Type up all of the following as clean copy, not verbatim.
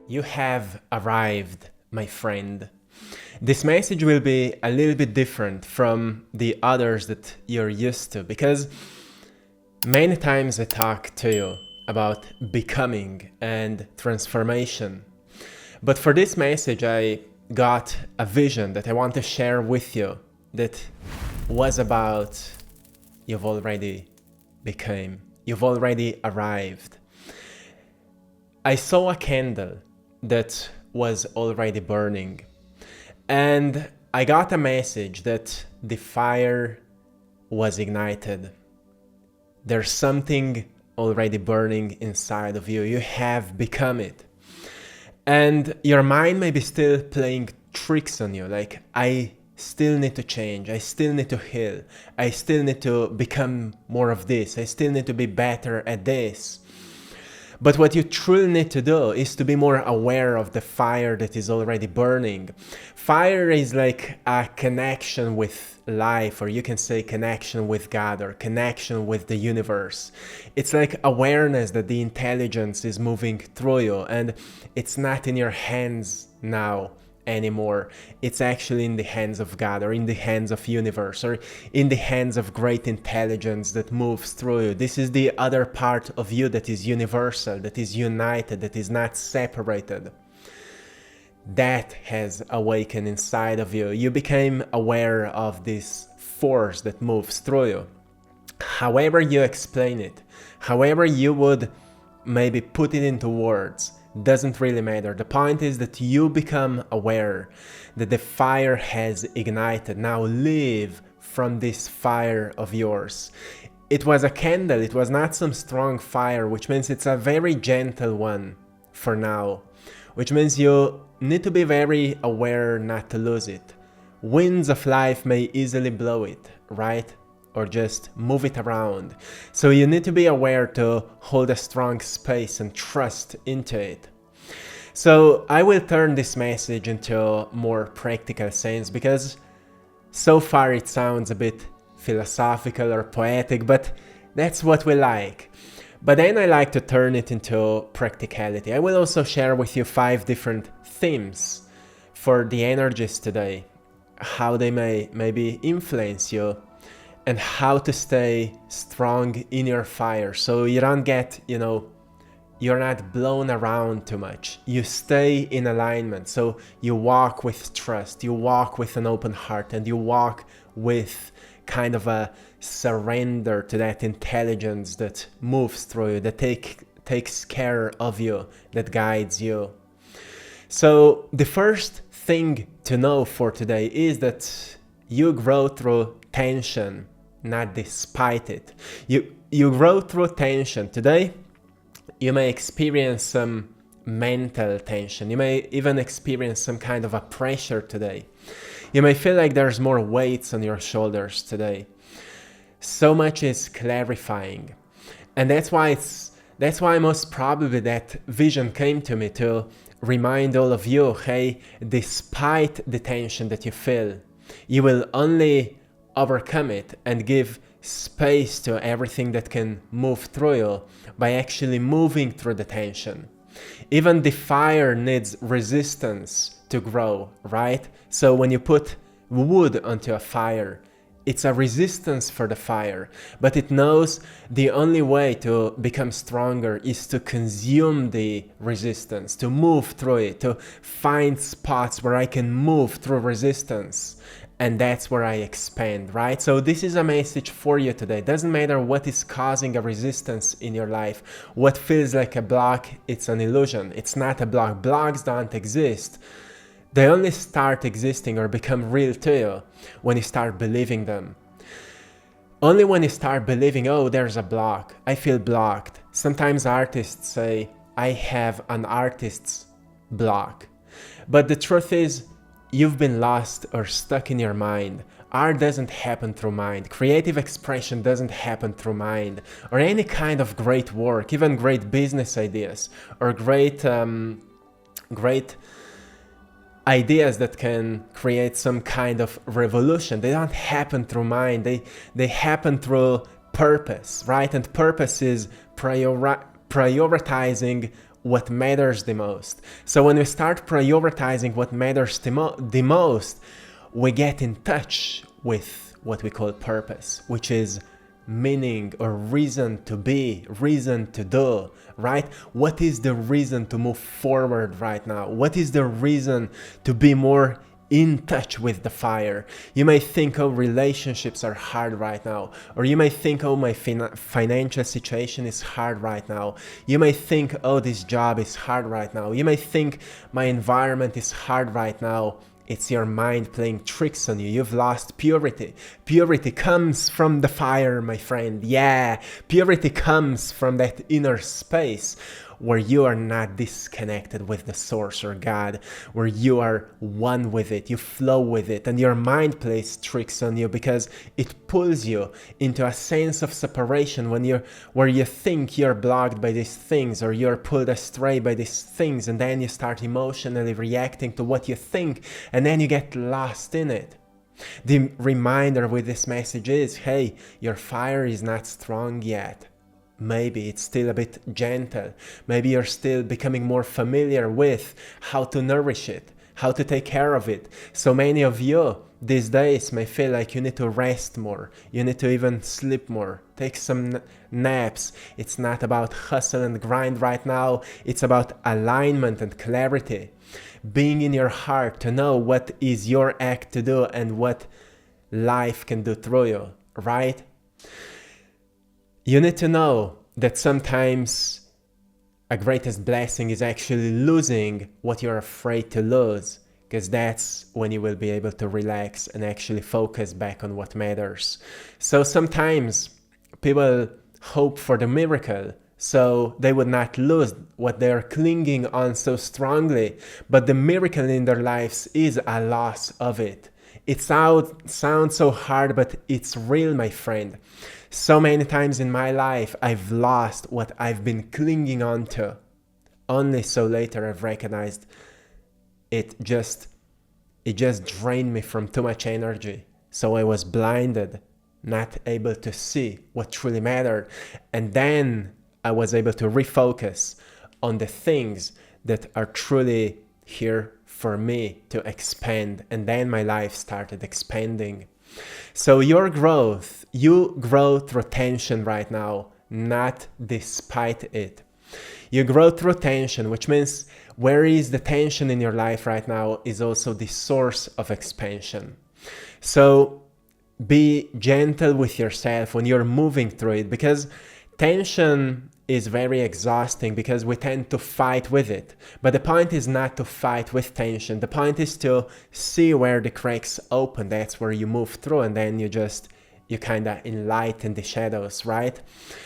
You have arrived, my friend. This message will be a little bit different from the others that you're used to because many times I talk to you about becoming and transformation. But for this message, I got a vision that I want to share with you that was about you've already became, you've already arrived. I saw a candle that was already burning. And I got a message that the fire was ignited. There's something already burning inside of you. You have become it. And your mind may be still playing tricks on you. Like, I still need to change. I still need to heal. I still need to become more of this. I still need to be better at this. But what you truly need to do is to be more aware of the fire that is already burning. Fire is like a connection with life, or you can say connection with God or connection with the universe. It's like awareness that the intelligence is moving through you and it's not in your hands now anymore. It's actually in the hands of God or in the hands of universe or in the hands of great intelligence that moves through you. This is the other part of you that is universal, that is united, that is not separated. That has awakened inside of you. You became aware of this force that moves through you. However you explain it, however you would maybe put it into words, doesn't really matter. The point is that you become aware that the fire has ignited. Now live from this fire of yours. It was a candle, it was not some strong fire, which means it's a very gentle one for now, which means you need to be very aware not to lose it. Winds of life may easily blow it, right? Or just move it around. So you need to be aware to hold a strong space and trust into it. So I will turn this message into a more practical sense because so far it sounds a bit philosophical or poetic, but that's what we like. But then I like to turn it into practicality. I will also share with you 5 different themes for the energies today, how they may maybe influence you, and how to stay strong in your fire so you don't get, you're not blown around too much. You stay in alignment. So you walk with trust, you walk with an open heart, and you walk with kind of a surrender to that intelligence that moves through you, that takes care of you, that guides you. So the first thing to know for today is that you grow through tension, not despite it. You grow through tension. Today, you may experience some mental tension. You may even experience some kind of a pressure today. You may feel like there's more weights on your shoulders today. So much is clarifying. And that's why most probably that vision came to me to remind all of you, hey, despite the tension that you feel, you will only overcome it and give space to everything that can move through you by actually moving through the tension. Even the fire needs resistance to grow, right? So when you put wood onto a fire, it's a resistance for the fire, but it knows the only way to become stronger is to consume the resistance, to move through it, to find spots where I can move through resistance. And that's where I expand, right? So this is a message for you today. It doesn't matter what is causing a resistance in your life. What feels like a block, it's an illusion. It's not a block. Blocks don't exist. They only start existing or become real to you when you start believing them. Only when you start believing, oh, there's a block, I feel blocked. Sometimes artists say, I have an artist's block. But the truth is, you've been lost or stuck in your mind. Art doesn't happen through mind. Creative expression doesn't happen through mind. Or any kind of great work, even great business ideas, or great ideas that can create some kind of revolution. They don't happen through mind. They happen through purpose, right? And purpose is prioritizing what matters the most. So when we start prioritizing what matters the most, we get in touch with what we call purpose, which is meaning or reason to be, reason to do, right? What is the reason to move forward right now? What is the reason to be more in touch with the fire? You may think, oh, relationships are hard right now. Or you may think, oh, my financial situation is hard right now. You may think, oh, this job is hard right now. You may think my environment is hard right now. It's your mind playing tricks on you. You've lost purity. Purity comes from the fire, my friend. Yeah, purity comes from that inner space where you are not disconnected with the source or God, where you are one with it, you flow with it, and your mind plays tricks on you because it pulls you into a sense of separation where you think you're blocked by these things or you're pulled astray by these things, and then you start emotionally reacting to what you think, and then you get lost in it. The reminder with this message is, hey, your fire is not strong yet. Maybe it's still a bit gentle. Maybe you're still becoming more familiar with how to nourish it, how to take care of it. So many of you these days may feel like you need to rest more. You need to even sleep more. Take some naps. It's not about hustle and grind right now. It's about alignment and clarity. Being in your heart to know what is your act to do and what life can do through you, right? You need to know that sometimes a greatest blessing is actually losing what you're afraid to lose, because that's when you will be able to relax and actually focus back on what matters. So sometimes people hope for the miracle, so they would not lose what they're clinging on so strongly, but the miracle in their lives is a loss of it. It sounds so hard, but it's real, my friend. So many times in my life, I've lost what I've been clinging on to. Only so later I've recognized it just drained me from too much energy. So I was blinded, not able to see what truly mattered. And then I was able to refocus on the things that are truly here for me to expand. And then my life started expanding. So you grow through tension right now, not despite it. You grow through tension, which means where is the tension in your life right now is also the source of expansion. So be gentle with yourself when you're moving through it, because tension is very exhausting because we tend to fight with it. But the point is not to fight with tension. The point is to see where the cracks open. That's where you move through, and then you kind of enlighten the shadows, right?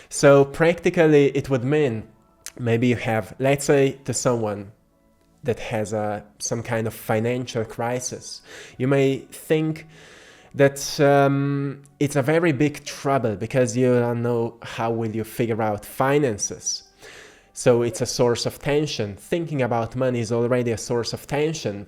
So practically it would mean maybe you have, let's say to someone that has some kind of financial crisis, you may think that it's a very big trouble because you don't know how will you figure out finances. So it's a source of tension. Thinking about money is already a source of tension.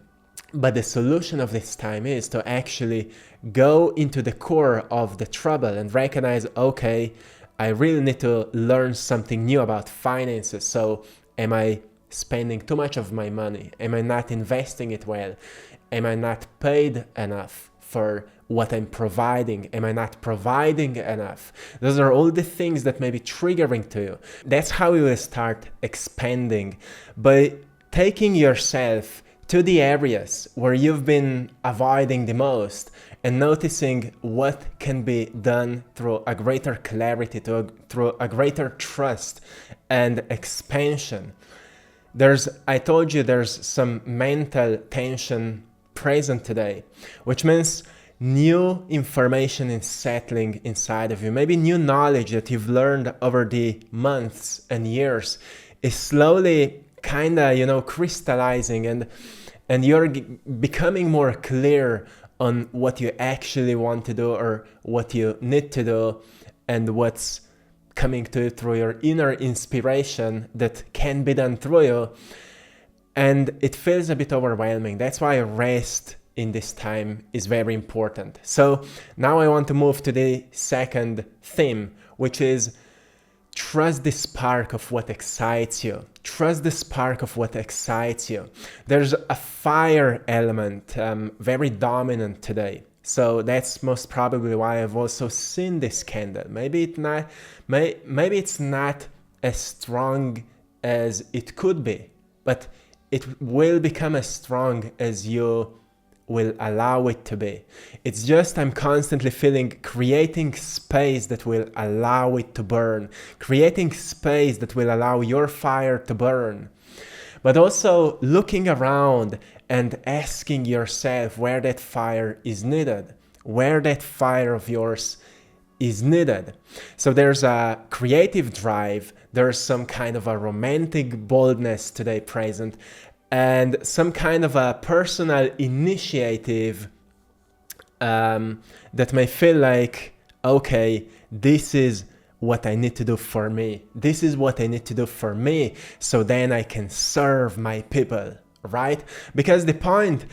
But the solution of this time is to actually go into the core of the trouble and recognize, okay, I really need to learn something new about finances. So am I spending too much of my money? Am I not investing it well? Am I not paid enough for what I'm providing? Am I not providing enough? Those are all the things that may be triggering to you. That's how you will start expanding, by taking yourself to the areas where you've been avoiding the most and noticing what can be done through a greater clarity, through a greater trust and expansion. I told you there's some mental tension present today, which means new information is settling inside of you. Maybe new knowledge that you've learned over the months and years is slowly kind of, crystallizing, and you're becoming more clear on what you actually want to do or what you need to do, and what's coming to you through your inner inspiration that can be done through you. And it feels a bit overwhelming. That's why rest in this time is very important. So now I want to move to the second theme, which is trust the spark of what excites you. Trust the spark of what excites you. There's a fire element, very dominant today. So that's most probably why I've also seen this candle. Maybe it's not as strong as it could be, but it will become as strong as you will allow it to be. It's just I'm constantly feeling creating space that will allow it to burn, creating space that will allow your fire to burn, but also looking around and asking yourself where that fire is needed, where that fire of yours is needed. So there's a creative drive, there's some kind of a romantic boldness today present, and some kind of a personal initiative that may feel like, okay, this is what I need to do for me. This is what I need to do for me, so then I can serve my people, right? Because the point,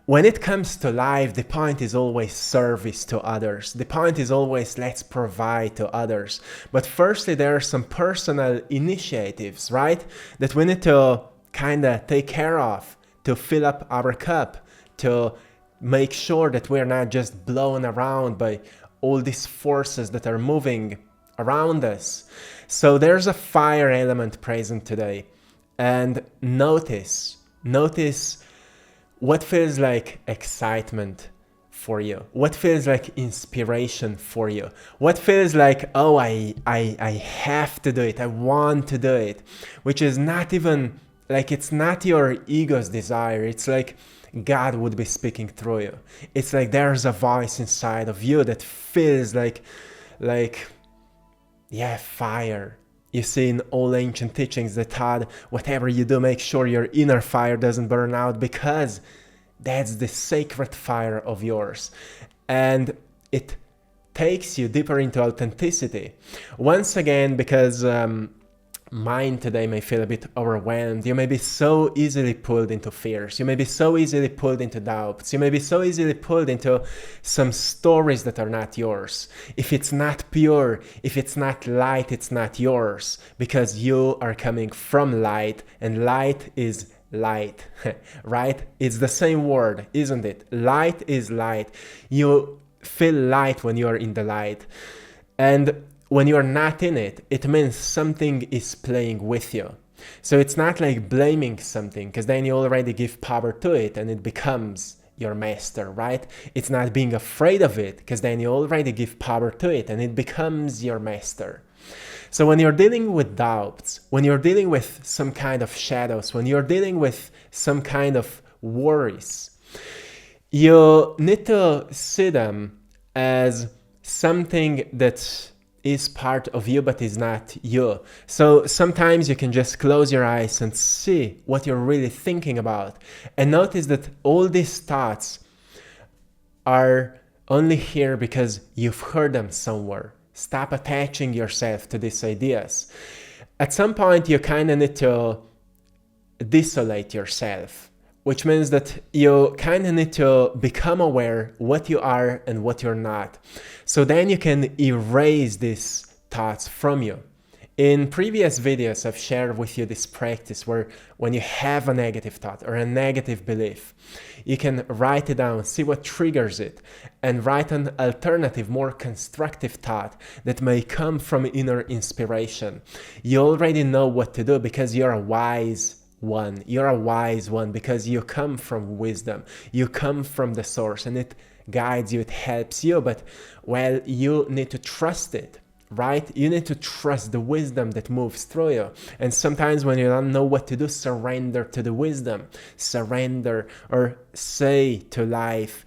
when it comes to life, the point is always service to others. The point is always let's provide to others. But firstly, there are some personal initiatives, right? That we need to kind of take care of, to fill up our cup, to make sure that we're not just blown around by all these forces that are moving around us. So there's a fire element present today. And notice what feels like excitement for you, what feels like inspiration for you, what feels like, oh, I have to do it, I want to do it, which is not even like, it's not your ego's desire. It's like God would be speaking through you. It's like there's a voice inside of you that feels like, yeah, fire. You see, in all ancient teachings that taught whatever you do, make sure your inner fire doesn't burn out, because that's the sacred fire of yours. And it takes you deeper into authenticity. Once again, because mind today may feel a bit overwhelmed. You may be so easily pulled into fears. You may be so easily pulled into doubts. You may be so easily pulled into some stories that are not yours. If it's not pure, if it's not light, it's not yours, because you are coming from light, and light is light, right? It's the same word, isn't it? Light is light. You feel light when you are in the light. And when you're not in it, it means something is playing with you. So it's not like blaming something, because then you already give power to it and it becomes your master, right? It's not being afraid of it, because then you already give power to it and it becomes your master. So when you're dealing with doubts, when you're dealing with some kind of shadows, when you're dealing with some kind of worries, you need to see them as something that is part of you but is not you. So sometimes you can just close your eyes and see what you're really thinking about, and notice that all these thoughts are only here because you've heard them somewhere. Stop attaching yourself to these ideas. At some point you kind of need to desolate yourself, which means that you kind of need to become aware what you are and what you're not. So then you can erase these thoughts from you. In previous videos, I've shared with you this practice where when you have a negative thought or a negative belief, you can write it down, see what triggers it, and write an alternative, more constructive thought that may come from inner inspiration. You already know what to do because you're a wise one. You're a wise one because you come from wisdom. You come from the source, and it guides you, it helps you, but well, you need to trust it, right? You need to trust the wisdom that moves through you. And sometimes when you don't know what to do, surrender to the wisdom. Surrender, or say to life,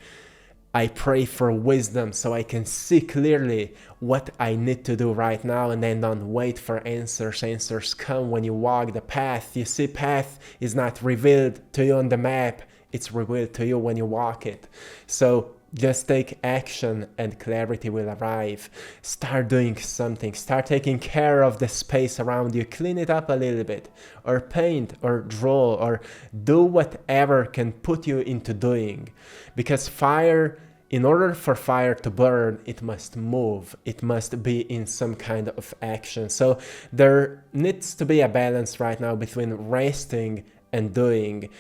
I pray for wisdom so I can see clearly what I need to do right now, and then don't wait for answers. Answers come when you walk the path. You see, path is not revealed to you on the map, it's revealed to you when you walk it. So just take action and clarity will arrive. Start doing something. Start taking care of the space around you. Clean it up a little bit, or paint, or draw, or do whatever can put you into doing. Because fire in order for fire to burn, it must move. It must be in some kind of action. So there needs to be a balance right now between resting and doing,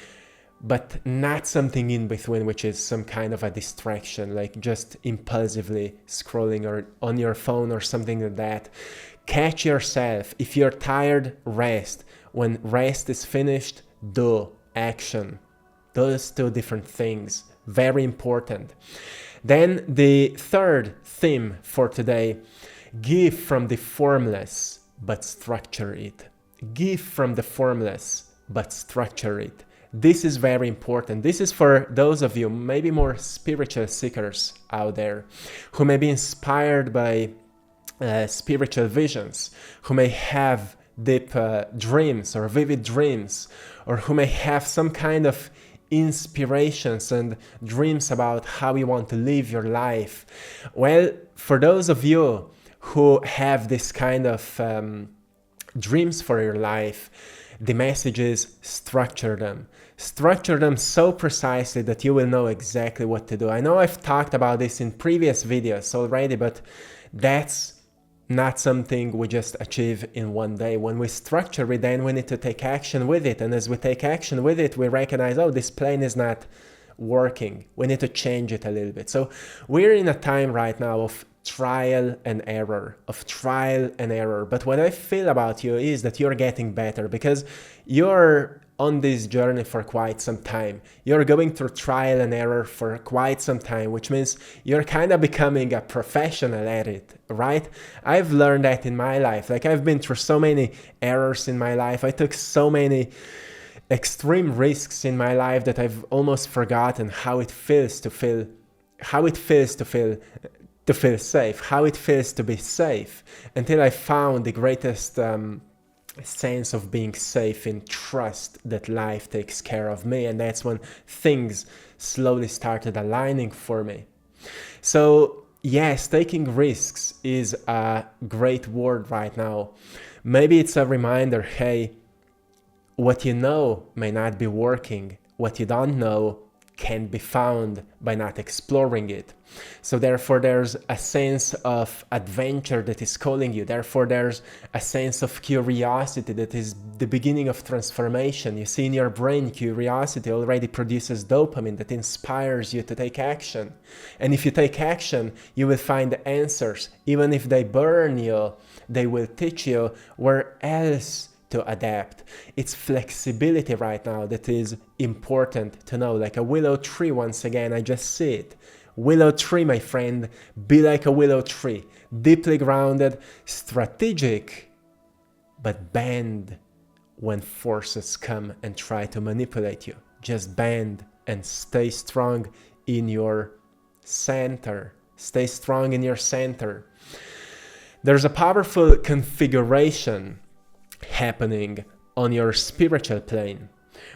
but not something in between, which is some kind of a distraction, like just impulsively scrolling or on your phone or something like that. Catch yourself. If you're tired, rest. When rest is finished, do action. Those two different things, very important. Then the third theme for today, give from the formless, but structure it. Give from the formless, but structure it. This is very important. This is for those of you, maybe more spiritual seekers out there, who may be inspired by spiritual visions, who may have deep dreams or vivid dreams, or who may have some kind of inspirations and dreams about how you want to live your life. Well, for those of you who have this kind of dreams for your life, the message is structure them. Structure them so precisely that you will know exactly what to do. I know I've talked about this in previous videos already, but that's not something we just achieve in one day. When we structure it, then we need to take action with it. And as we take action with it, we recognize, oh, this plan is not working. We need to change it a little bit. So we're in a time right now of trial and error, But what I feel about you is that you're getting better because you're on this journey for quite some time. You're going through trial and error for quite some time, which means you're kind of becoming a professional at it, right? I've learned that in my life. Like, I've been through so many errors in my life. I took so many extreme risks in my life that I've almost forgotten how it feels to feel safe, how it feels to be safe, until I found the greatest sense of being safe in trust that life takes care of me. And that's when things slowly started aligning for me. So yes, taking risks is a great word right now. Maybe it's a reminder, hey, what you know may not be working. What you don't know can be found by not exploring it. So therefore there's a sense of adventure that is calling you. Therefore there's a sense of curiosity that is the beginning of transformation. You see, in your brain, curiosity already produces dopamine that inspires you to take action. And if you take action, you will find the answers. Even if they burn you, they will teach you where else to adapt. It's flexibility right now that is important to know. Like a willow tree, once again, I just see it. Willow tree, my friend, be like a willow tree. Deeply grounded, strategic, but bend when forces come and try to manipulate you. Just bend and stay strong in your center. Stay strong in your center. There's a powerful configuration happening on your spiritual plane,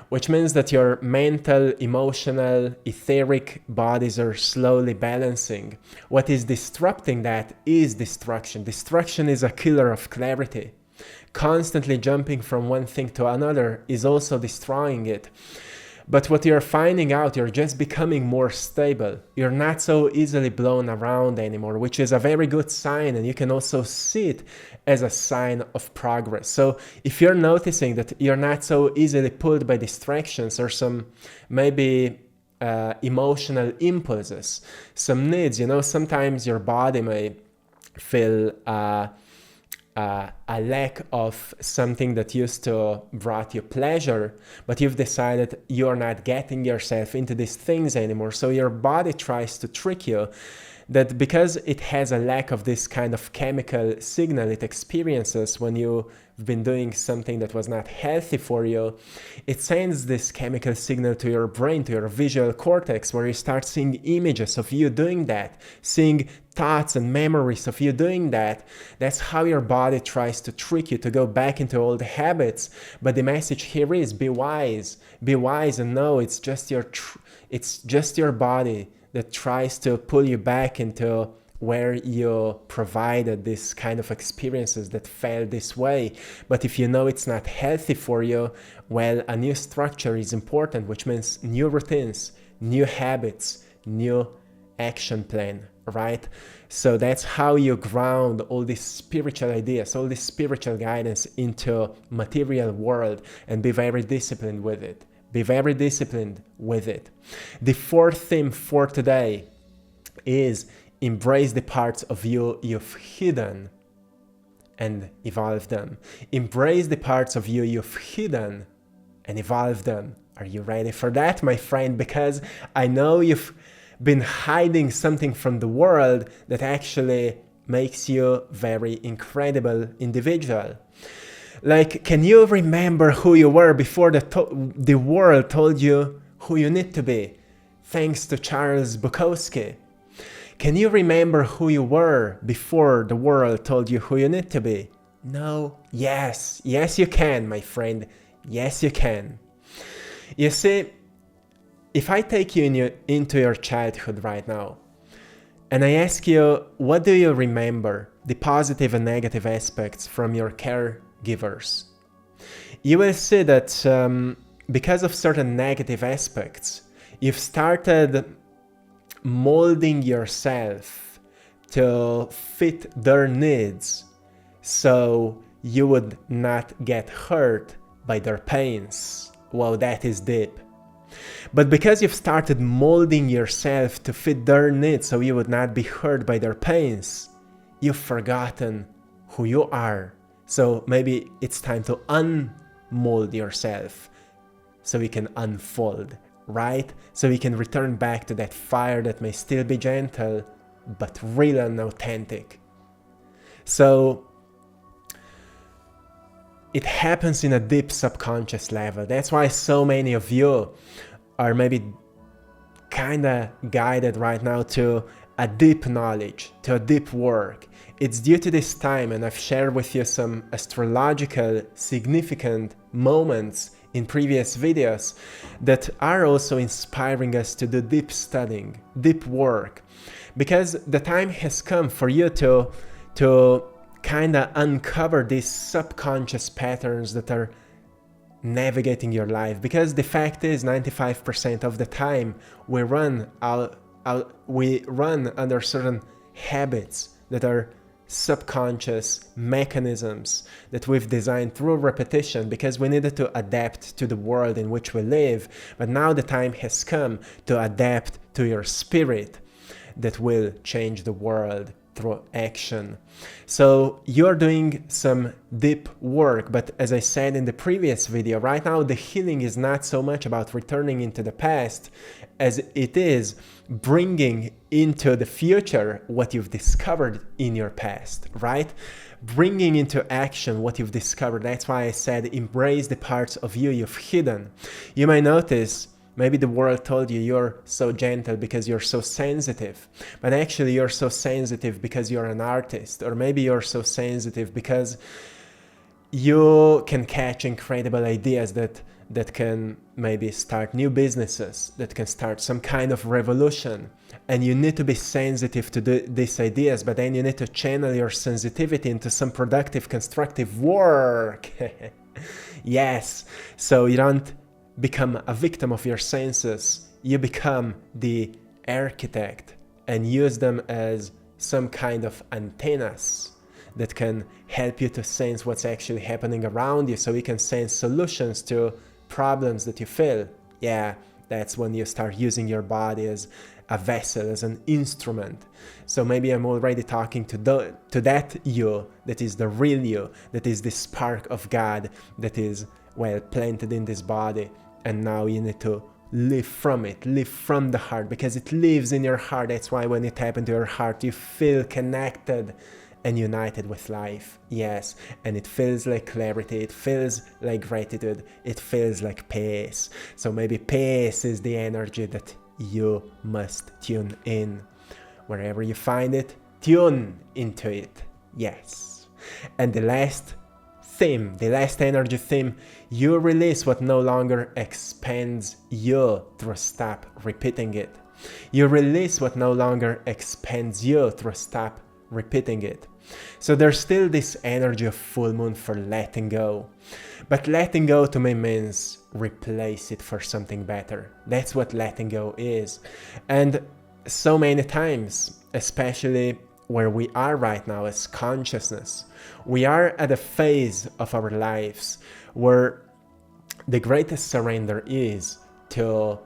which means that your mental, emotional, etheric bodies are slowly balancing. What is disrupting that is distraction. Distraction is a killer of clarity. Constantly jumping from one thing to another is also destroying it. But what you're finding out, you're just becoming more stable. You're not so easily blown around anymore, which is a very good sign, and you can also see it as a sign of progress. So if you're noticing that you're not so easily pulled by distractions or some maybe emotional impulses, some needs, sometimes your body may feel a lack of something that used to brought you pleasure, but you've decided you're not getting yourself into these things anymore. So your body tries to trick you that because it has a lack of this kind of chemical signal it experiences when you've been doing something that was not healthy for you, it sends this chemical signal to your brain, to your visual cortex, where you start seeing images of you doing that, seeing thoughts and memories of you doing that. That's how your body tries to trick you to go back into old habits. But the message here is be wise and know it's just your body that tries to pull you back into where you provided this kind of experiences that felt this way. But if you know it's not healthy for you, well, a new structure is important, which means new routines, new habits, new action plan, right? So that's how you ground all these spiritual ideas, all this spiritual guidance into material world, and be very disciplined with it. Be very disciplined with it. The fourth theme for today is embrace the parts of you you've hidden and evolve them. Embrace the parts of you you've hidden and evolve them. Are you ready for that, my friend? Because I know you've been hiding something from the world that actually makes you very incredible individual. Like, can you remember who you were before the world told you who you need to be? Thanks to Charles Bukowski. Can you remember who you were before the world told you who you need to be? No. Yes. Yes, you can, my friend. Yes, you can. You see, if I take you into your childhood right now, and I ask you, what do you remember, the positive and negative aspects from your caregivers? You will see that because of certain negative aspects, you've started molding yourself to fit their needs so you would not get hurt by their pains. Wow, that is deep. But because you've started molding yourself to fit their needs so you would not be hurt by their pains, you've forgotten who you are. So maybe it's time to unmold yourself so you can unfold, right? So you can return back to that fire that may still be gentle, but real and authentic. So it happens in a deep subconscious level. That's why so many of you are maybe kind of guided right now to a deep knowledge, to a deep work. It's due to this time, and I've shared with you some astrological significant moments in previous videos that are also inspiring us to do deep studying, deep work. Because the time has come for you to kind of uncover these subconscious patterns that are navigating your life. Because the fact is, 95% of the time we run under certain habits that are subconscious mechanisms that we've designed through repetition because we needed to adapt to the world in which we live. But now the time has come to adapt to your spirit that will change the world through action. So you're doing some deep work, but as I said in the previous video, right now the healing is not so much about returning into the past as it is bringing into the future what you've discovered in your past, right? Bringing into action what you've discovered. That's why I said embrace the parts of you you've hidden. You may notice maybe the world told you you're so gentle because you're so sensitive, but actually you're so sensitive because you're an artist, or maybe you're so sensitive because you can catch incredible ideas that can maybe start new businesses, that can start some kind of revolution. And you need to be sensitive to these ideas, but then you need to channel your sensitivity into some productive, constructive work. Yes, so you don't become a victim of your senses, you become the architect and use them as some kind of antennas that can help you to sense what's actually happening around you so you can sense solutions to problems that you feel. Yeah, that's when you start using your body as a vessel, as an instrument. So maybe I'm already talking to that you, that is the real you, that is the spark of God that is, well, planted in this body. And now you need to live from it, live from the heart, because it lives in your heart. That's why when you tap into your heart, you feel connected and united with life. Yes, and it feels like clarity, it feels like gratitude, it feels like peace. So maybe peace is the energy that you must tune in. Wherever you find it, tune into it. Yes. And the last theme, the last energy theme, you release what no longer expands you through stop repeating it. You release what no longer expands you through stop repeating it. So there's still this energy of full moon for letting go. But letting go to me means replace it for something better. That's what letting go is. And so many times, especially where we are right now as consciousness, we are at a phase of our lives where the greatest surrender is to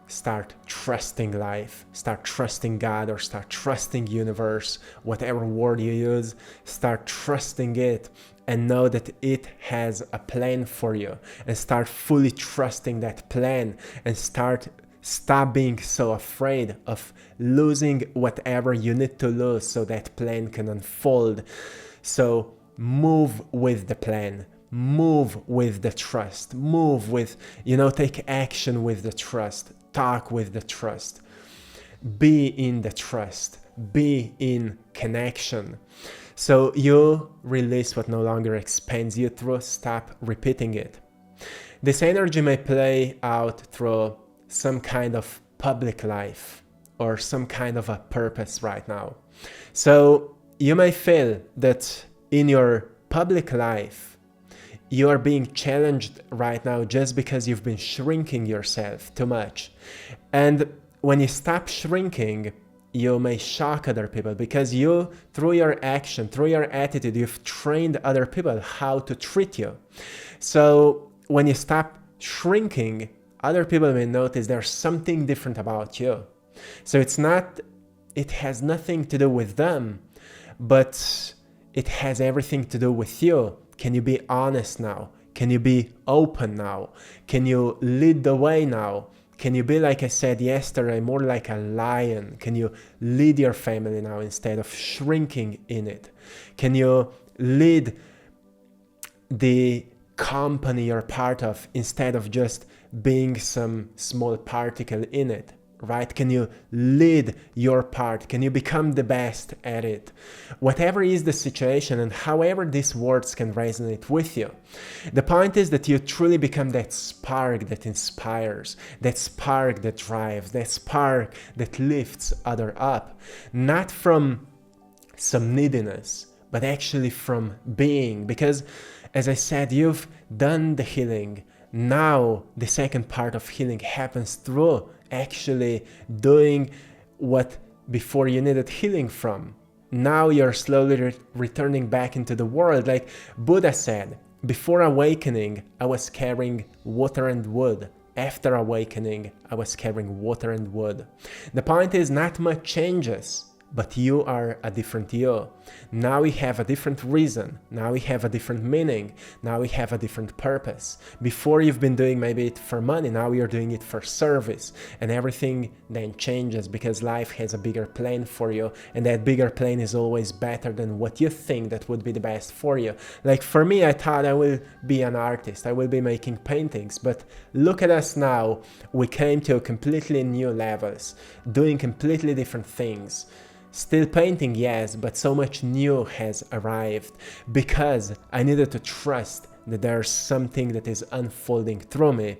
start trusting life, start trusting God, or start trusting universe, whatever word you use, start trusting it and know that it has a plan for you, and start fully trusting that plan, and stop being so afraid of losing whatever you need to lose so that plan can unfold. So move with the plan, move with the trust, move with, take action with the trust, talk with the trust, be in the trust, be in connection. So you release what no longer expands you through, stop repeating it. This energy may play out through some kind of public life or some kind of a purpose right now. So you may feel that in your public life, you are being challenged right now just because you've been shrinking yourself too much. And when you stop shrinking, you may shock other people because you, through your action, through your attitude, you've trained other people how to treat you. So when you stop shrinking, other people may notice there's something different about you. So it has nothing to do with them, but it has everything to do with you. Can you be honest now? Can you be open now? Can you lead the way now? Can you be, like I said yesterday, more like a lion? Can you lead your family now instead of shrinking in it? Can you lead the company you're part of instead of just being some small particle in it? Right? Can you lead your part? Can you become the best at it? Whatever is the situation and however these words can resonate with you, the point is that you truly become that spark that inspires, that spark that drives, that spark that lifts others up, not from some neediness, but actually from being. Because as I said, you've done the healing. Now the second part of healing happens through actually doing what before you needed healing from. Now you're slowly returning back into the world. Like Buddha said, before awakening, I was carrying water and wood. After awakening, I was carrying water and wood. The point is, not much changes, but you are a different you. Now we have a different reason. Now we have a different meaning. Now we have a different purpose. Before you've been doing maybe it for money, now you're doing it for service. And everything then changes because life has a bigger plan for you. And that bigger plan is always better than what you think that would be the best for you. Like for me, I thought I will be an artist. I will be making paintings. But look at us now. We came to completely new levels, doing completely different things. Still painting, yes, but so much new has arrived because I needed to trust that there's something that is unfolding through me,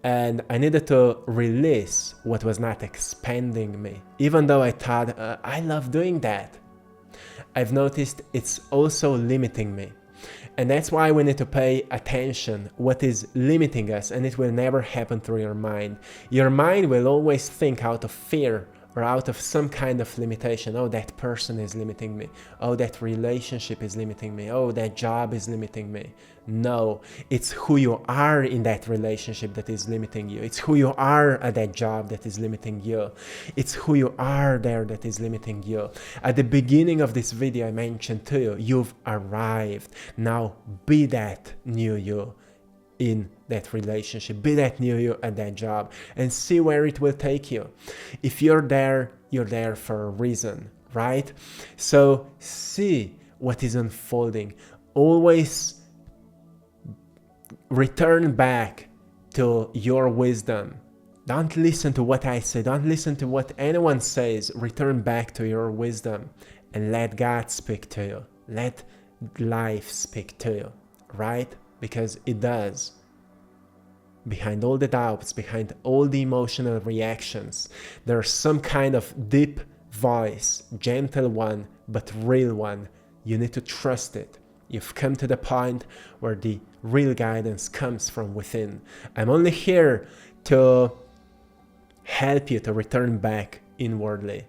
and I needed to release what was not expanding me. Even though I thought I love doing that, I've noticed it's also limiting me. And that's why we need to pay attention what is limiting us, and it will never happen through your mind. Your mind will always think out of fear or out of some kind of limitation. Oh, that person is limiting me. Oh, that relationship is limiting me. Oh, that job is limiting me. No, it's who you are in that relationship that is limiting you. It's who you are at that job that is limiting you. It's who you are there that is limiting you. At the beginning of this video, I mentioned to you, you've arrived. Now be that new you in that relationship, be that new you at that job, and see where it will take you. If you're there for a reason, right? So see what is unfolding. Always return back to your wisdom. Don't listen to what I say. Don't listen to what anyone says. Return back to your wisdom and let God speak to you. Let life speak to you, right? Because it does. Behind all the doubts, behind all the emotional reactions, there's some kind of deep voice, gentle one, but real one. You need to trust it. You've come to the point where the real guidance comes from within. I'm only here to help you to return back inwardly.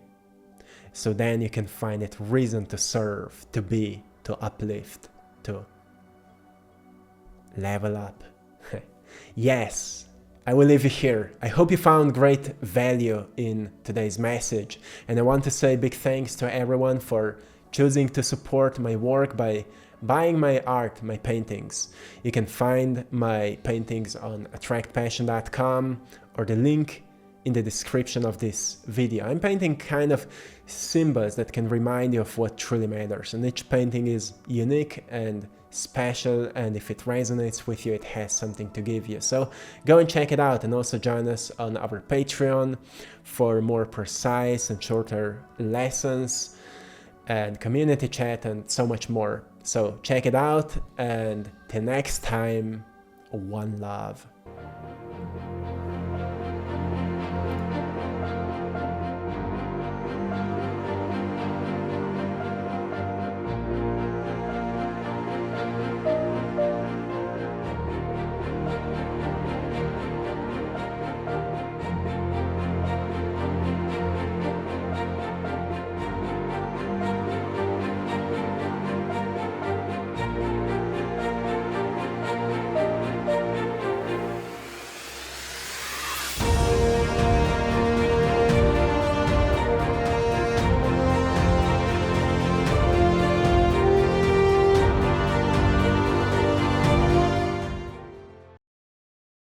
So then you can find it reason to serve, to be, to uplift, to level up. Yes, I will leave you here. I hope you found great value in today's message. And I want to say big thanks to everyone for choosing to support my work by buying my art, my paintings. You can find my paintings on AttractPassion.com or the link in the description of this video. I'm painting kind of symbols that can remind you of what truly matters, and each painting is unique and special, and if it resonates with you, it has something to give you. So go and check it out, and also join us on our Patreon for more precise and shorter lessons and community chat and so much more. So check it out, and till next time, one love.